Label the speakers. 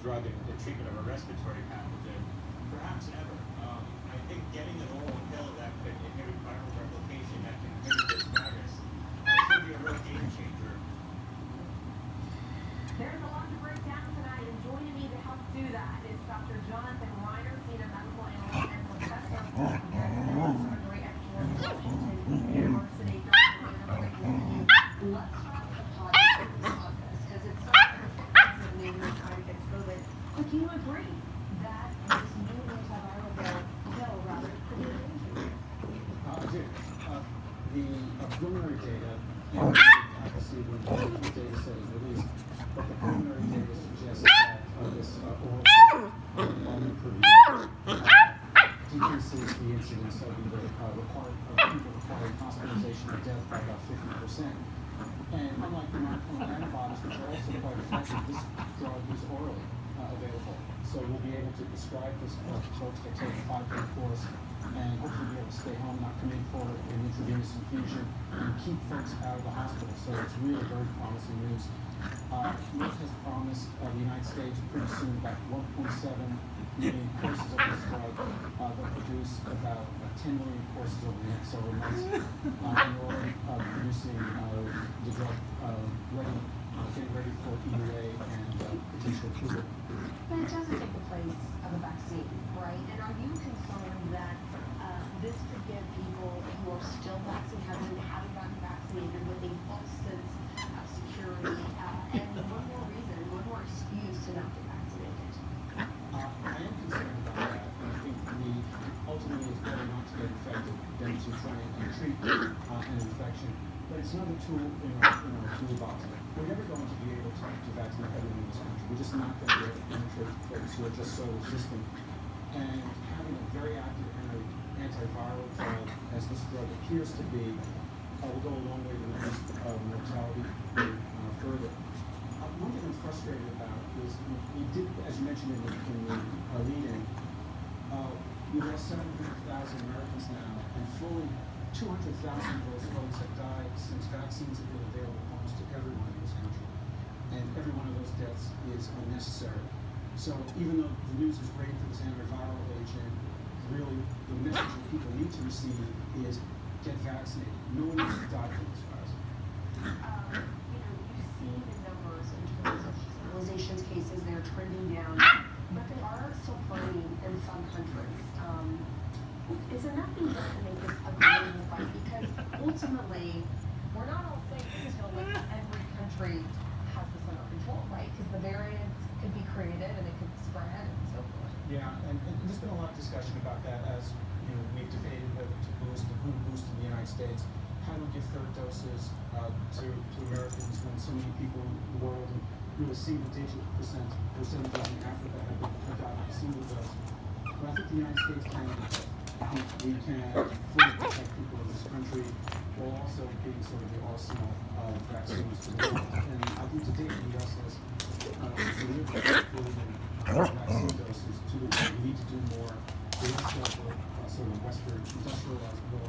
Speaker 1: drug and the treatment of a respiratory pathogen, perhaps ever. I think getting an oral pill that could inhibit viral replication, that can inhibit this virus, could be a real game changer.
Speaker 2: There's a lot to break down tonight, and joining me to help do that is Dr. Jonathan Reiner, senior medical analyst and professor of surgery at George Washington University. Let's start with the positives of this, because it's so positive news trying to get COVID. But can you agree that this new antiviral pill rather could be a game changer?
Speaker 3: I do. The preliminary data, and obviously when the data set is released, but the preliminary data suggests that this oral decreases the incidence of either people requiring hospitalization or death by about 50%. And unlike the monoclonal antibodies, which are also quite effective, this drug is orally available. So we'll be able to prescribe this to folks that take a 5-day course and hopefully be able to stay home, not come in for an intravenous infusion, and keep folks out of the hospital. So it's really very promising news. Merck has promised the United States pretty soon about 1.7 million courses of this drug. They'll produce about 10 million courses over the next several months. And we're already producing the drug getting ready for EUA and potential approval.
Speaker 2: But it doesn't take the place of a vaccine, right? And are you concerned that this could give people who are still haven't gotten vaccinated with a false sense of security and one more excuse to not get vaccinated?
Speaker 3: I am concerned about that, and I think ultimately it's better not to get infected than to try and treat an infection. But it's another tool in our toolbox. We're never going to be able to vaccinate everyone in this country. We're just not going to be able to penetrate folks who are just so resistant. And having a very active antiviral drug, as this drug appears to be, will go a long way to reduce mortality further. One thing I'm frustrated about is we did, as you mentioned in the lead-in, we've lost 700,000 Americans now, and fully 200,000 of those folks have died since vaccines have been available almost to everyone in this country. And every one of those deaths is unnecessary. So even though the news is great for this antiviral agent, really the message that people need to receive is get vaccinated. No one needs to die from this virus.
Speaker 2: You see the numbers in terms of hospitalizations cases, they're trending down, but they are still burning in some countries. Is there nothing done to make this a global fight? Because ultimately, we're not all safe until every country has this under control, right? Because the variants could be created and it could spread and so forth.
Speaker 3: Yeah, and there's been a lot of discussion about that as we've debated whether to boost in the United States. How do we give third doses to Americans when so many people in the world, and really single-digit percentages in Africa have gotten a single dose? But I think the United States can. I think we can fully protect people in this country while also being sort of the arsenal of vaccines to the world. And I think to date, the U.S. has delivered vaccine doses to the world. We need to do more. We also sort of Western industrialized world.